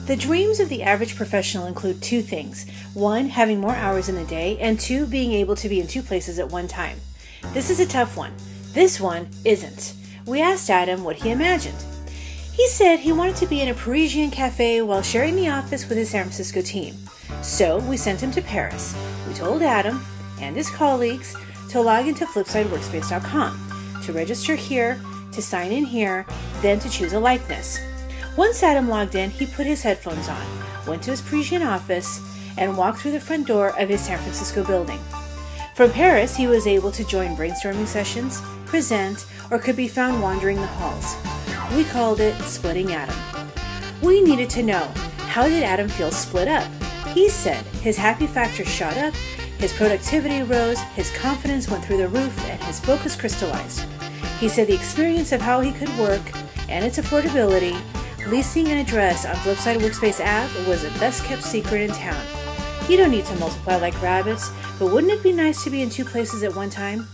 The dreams of the average professional include two things. One, having more hours in the day, and two, being able to be in two places at one time. This is a tough one. This one isn't. We asked Adam what he imagined. He said he wanted to be in a Parisian cafe while sharing the office with his San Francisco team. So we sent him to Paris. We told Adam and his colleagues to log into flipsideworkspace.com, to register here, to sign in here, then to choose a likeness. Once Adam logged in, he put his headphones on, went to his Parisian office, and walked through the front door of his San Francisco building. From Paris, he was able to join brainstorming sessions, present, or could be found wandering the halls. We called it Splitting Adam. We needed to know, how did Adam feel split up? He said his happy factor shot up, his productivity rose, his confidence went through the roof, and his focus crystallized. He said the experience of how he could work and its affordability, leasing an address on Flipside Workspace app was the best kept secret in town. You don't need to multiply like rabbits, but wouldn't it be nice to be in two places at one time?